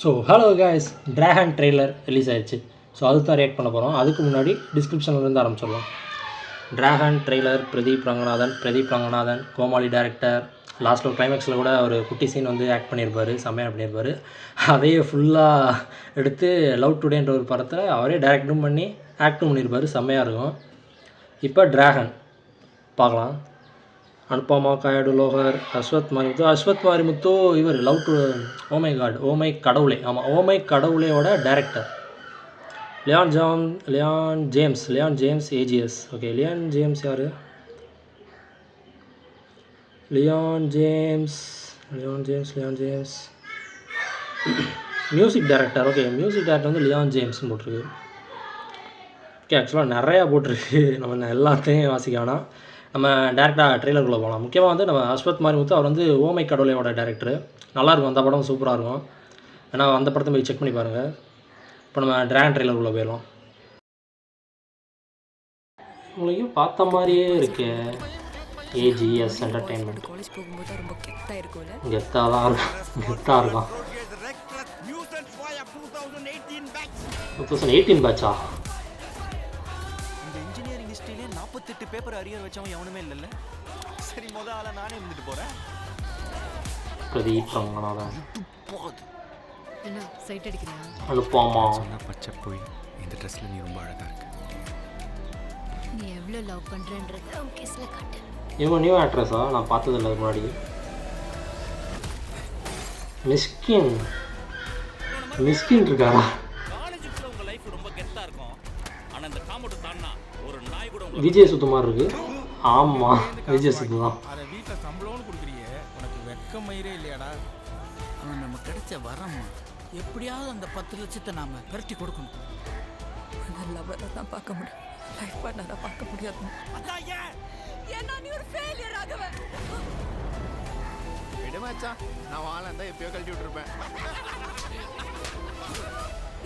So hello guys, dragon trailer release ஆயிடுச்சு. So அதுக்கு தான் ரியாக்ட் பண்ண போகிறோம். அதுக்கு முன்னாடி டிஸ்கிரிப்ஷன்லேருந்து ஆரம்பிச்சிடலாம். டிராகன் ட்ரெய்லர் பிரதீப் ரங்கநாதன் கோமாளி டேரக்டர். லாஸ்ட்டில் கிளைமேக்ஸில் கூட ஒரு குட்டி சீன் வந்து ஆக்ட் பண்ணியிருப்பார், செம்மையாக பண்ணியிருப்பார். அதையே ஃபுல்லாக எடுத்து லவ் டுடேன்ற ஒரு படத்தில் அவரே டேரக்டும் பண்ணி ஆக்டும் பண்ணியிருப்பார், செம்மையாக இருக்கும். இப்போ டிராகன் பார்க்கலாம். அனுபமா காயடு லோகர், அஸ்வத் மாரிமுத்து இவர் லவ் டு ஓமை கடவுளே. ஆமாம், ஓமை கடவுளேயோட director Leon James AGS. Okay, Leon James யார்? Leon James music director. Okay, music director வந்து லியான் ஜேம்ஸ்னு போட்டிருக்கு. ஓகே, ஆக்சுவலாக நிறையா போட்டிருக்கு, நம்ம எல்லாத்தையும் வாசிக்க வேணாம். நம்ம டேரெக்டாக ட்ரெய்லருக்குள்ளே போகலாம். முக்கியமாக வந்து நம்ம அஸ்வத் மாரிமுத்து, அவர் வந்து ஓமை கடவுளையோட டேரக்டரு. நல்லாயிருக்கும், அந்த படம் சூப்பராக இருக்கும். ஏன்னா அந்த படத்தை போய் செக் பண்ணி பாருங்கள். இப்போ நம்ம டிராகன் ட்ரெய்லருக்குள்ளே போயிடலாம். உங்களையும் பார்த்த மாதிரியே இருக்கு. ஏஜிஎஸ் என்டர்டெயின்மெண்ட் கெத்தாக தான் இருக்கும், கெத்தாக இருக்கும். 2018 பேட்சா? 48 பேப்பர் அரியர் வச்சவன் எவனுமே இல்லைல்ல. சரி, முத ஆளா நானே இருந்துட்டு போறேன். பிரதீப் ரங்கநாதன் என்ன சைட் அடிக்கறியா? அனுபமா சொன்னா பச்சை போய் இந்த ட்ரெஸ்ல நீ ரொம்ப அழகா இருக்க. நீ எவ்வளவு லவ் பண்றேன்றத உன் கேஸ்ல காட்டு. இவங்க நியூ ஆக்ட்ரஸா? நான் பார்த்ததில்ல முன்னாடி. மிஸ்கின் இருக்காரா? காலேஜுக்குள்ள உங்க லைஃப் ரொம்ப கெத்தா இருக்கும். ஆனா இந்த காம்பவுண்ட் தாண்டனா ஒரு நாய் கூட விஜய் சுத்தமாக இருக்குது. ஆமாம், விஜய் சுத்து தான். அதை வீட்டில் சம்பளம்னு கொடுக்குறியே, உனக்கு வெக்க மயிரே இல்லையாடா? அவன் நம்ம கிடைச்ச வரமா, எப்படியாவது அந்த 10 லட்சத்தை நாம விரட்டி கொடுக்கணும். நல்லவரை தான் பார்க்க முடியும், லைஃப் பார்ட்னரை பார்க்க முடியாது. ஏன்னா நீ ஒரு ஃபெயிலியர் ஆகவ. விடுமாச்சா, நான் வாழந்தா எப்பயோ கழட்டி விட்டுருப்பேன்.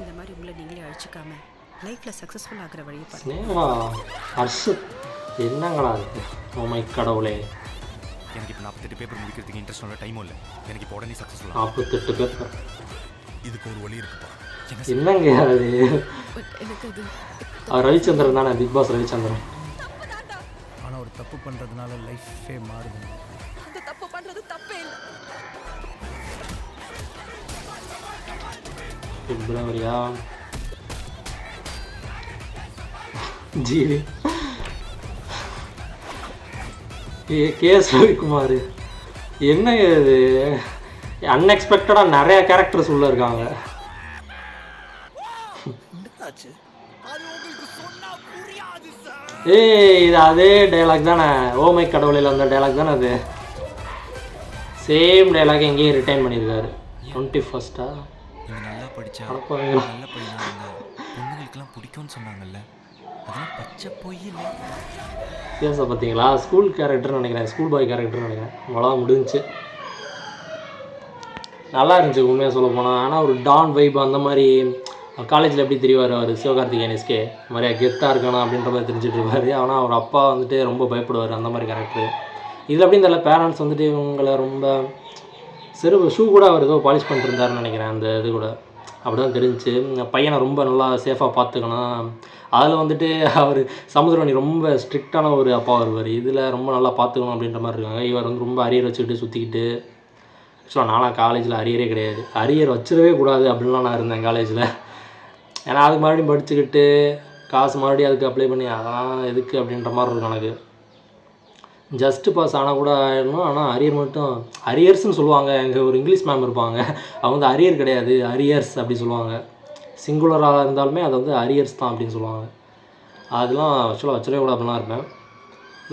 இந்த மாதிரி உங்களை நீங்களே அழிச்சிக்காம லைஃப்பில் சக்ஸஸ்ஃபுல் ஆகிற வழியை பாருங்க. ஸ்னேகா, ஹர்ஷத், என்னங்களா இருக்கு? ஓமை கடவுளே. எனக்கு இப்போ 48 பேப்பர் முடிக்கிறதுக்கு இன்ட்ரெஸ்ட் உள்ள டைமும் இல்லை. எனக்கு இப்போ உடனே சக்ஸஸ்ஃபுல் 48 பேப்பர். இதுக்கு ஒரு வழி இருக்குப்பா. என்னங்க அது? எனக்கு அது ரவிச்சந்திரன் தானே, பிக் பாஸ் ரவிச்சந்திரன். ஆனால் ஒரு தப்பு பண்ணுறதுனால லைஃபே மாறுது. அந்த தப்பு பண்ணுறது தப்பே இல்லை. பிப்ரவரியா? ஜீவி, கேஎஸ் ரவிக்குமார். என்னங்க இது? அன்எக்ஸ்பெக்டடாக நிறைய கேரக்டர்ஸ் உள்ளே இருக்காங்க. இது அதே டைலாக் தானே, ஓமை கடவுளில் வந்த டைலாக் தானே அது. சேம் டைலாக் எங்கேயும் ரிட்டைன் பண்ணியிருக்காரு. 21 நல்லா படிச்சா அனுப்புவீங்களா? நல்ல பையனா இருந்தா பொண்ணுங்களுக்கெல்லாம் பிடிக்கும்னு சொன்னாங்கல்ல, அதெல்லாம் பச்சை பொய் இல்லை. பேச பார்த்தீங்களா? ஸ்கூல் கேரக்டர்னு நினைக்கிறேன், ஸ்கூல் பாய் கேரக்டர்னு நினைக்கிறேன். அவ்வளோதான், முடிஞ்சிச்சு. நல்லா இருந்துச்சு உண்மையாக சொல்ல போனால். ஆனால் ஒரு டான் வைப் அந்த மாதிரி காலேஜில் எப்படி தெரியவார் அவர், சிவகார்த்திகேயன் எஸ்கே நிறையா கெத்தாக இருக்கணும் அப்படின்ற மாதிரி தெரிஞ்சுட்டு இருப்பார். ஆனால் அவர் அப்பா வந்துட்டு ரொம்ப பயப்படுவார், அந்த மாதிரி கேரக்டர். இதில் எப்படி தெரியல, பேரண்ட்ஸ் வந்துட்டு இவங்களை ரொம்ப ஷூ கூட அவர் ஏதோ பாலிஷ் பண்ணிட்டு இருந்தாருன்னு நினைக்கிறேன். அந்த இது கூட அப்படி தான் தெரிஞ்சிச்சு. பையனை ரொம்ப நல்லா சேஃபாக பார்த்துக்கணும். அதில் வந்துட்டு அவர் சமுத்திரவணி ரொம்ப ஸ்ட்ரிக்டான ஒரு அப்பா வருவார். இதில் ரொம்ப நல்லா பார்த்துக்கணும் அப்படின்ற மாதிரி இருக்காங்க. இவர் வந்து ரொம்ப அரியர் வச்சுக்கிட்டு சுற்றிக்கிட்டு. ஆக்சுவலாக நானும் காலேஜில் அரியரே கிடையாது, அரியர் வச்சிடவே கூடாது அப்படின்லாம் நான் இருந்தேன் காலேஜில். ஏன்னா அதுக்கு மறுபடியும் படிச்சுக்கிட்டு காசு மறுபடியும் அதுக்கு அப்ளை பண்ணி அதெல்லாம் எதுக்கு அப்படின்ற மாதிரி இருக்கும் எனக்கு. ஜஸ்ட்டு பாஸ் ஆனால் கூட ஆகிடணும். ஆனால் அரியர் மட்டும் அரியர்ஸ்னு சொல்லுவாங்க. எங்கள் ஒரு இங்கிலீஷ் மேம் இருப்பாங்க, அவங்க வந்து அரியர் கிடையாது அரியர்ஸ் அப்படி சொல்லுவாங்க. சிங்குலராக இருந்தாலுமே அதை வந்து அரியர்ஸ் தான் அப்படின்னு சொல்லுவாங்க. அதெல்லாம் ஆக்சுவலாக வச்சவே கூட அப்படிலாம் இருப்பேன்.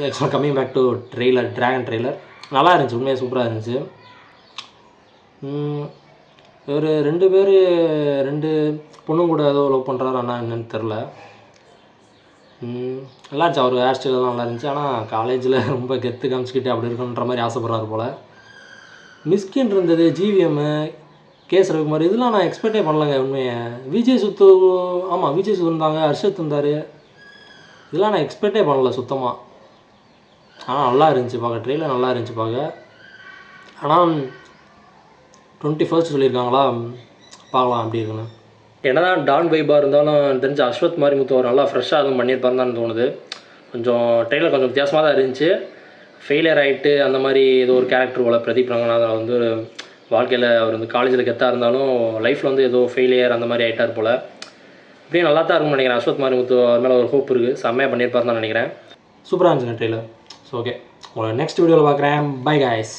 ஆக்சுவலாக coming back to Dragon trailer நல்லா இருந்துச்சு, உண்மையாக சூப்பராக இருந்துச்சு. ஒரு 2 பொண்ணும் கூட ஏதோ லவ் பண்ணுறாரு, ஆனால் என்னன்னு தெரில. நல்லா இருந்துச்சு. அவர் ஹேர் ஸ்டைலெலாம் நல்லா இருந்துச்சு. ஆனால் காலேஜில் ரொம்ப கெத்து காமிச்சிக்கிட்டு அப்படி இருக்குன்ற மாதிரி ஆசைப்படுறாரு போல். மிஸ்கின் இருந்தது, ஜிவிஎம், கேஎஸ் ரவிக்குமார், இதெல்லாம் நான் எக்ஸ்பெக்டே பண்ணலைங்க உண்மையை. விஜய் சுத்து, ஆமாம் விஜய் சுத்து இருந்தாங்க, ஹர்ஷத் இருந்தார். இதெல்லாம் நான் எக்ஸ்பெக்டே பண்ணல சுத்தமாக. ஆனால் நல்லா இருந்துச்சு பார்க்க, ட்ரெயிலர் நல்லா இருந்துச்சு பார்க்க. ஆனால் 21 சொல்லியிருக்காங்களா, பார்க்கலாம் அப்படி இருக்குன்னு. என்னதான் டான் வைபாக இருந்தாலும் தெரிஞ்ச அஸ்வத் மாரிமுத்து அவர் நல்லா ஃப்ரெஷ்ஷாக அதுவும் பண்ணியிருப்பாருன்னு தான் தோணுது. கொஞ்சம் ட்ரெயிலர் கொஞ்சம் வித்தியாசமாக தான் இருந்துச்சு. ஃபெயிலியர் ஆகிட்டு அந்த மாதிரி ஏதோ ஒரு கேரக்டர் போல் பிரதீப் ரங்கநாதன் வந்து வாழ்க்கையில் அவர் வந்து காலேஜில் கெத்தாக இருந்தாலும் லைஃப்பில் வந்து ஏதோ ஃபெயிலியர் அந்த மாதிரி ஆகிட்டார் போல். இப்படியே நல்லா தான் இருக்கும்னு நினைக்கிறேன். அஸ்வத் மாரிமுத்து அவர் மேலே ஒரு ஹோப் இருக்குது. செம்மையாக பண்ணியிருப்பாருன்னு தான் நினைக்கிறேன். சூப்பராக இருந்துச்சுங்க ட்ரெயிலர். ஸோ ஓகே, உங்களை நெக்ஸ்ட் வீடியோவில் பார்க்குறேன். By guys.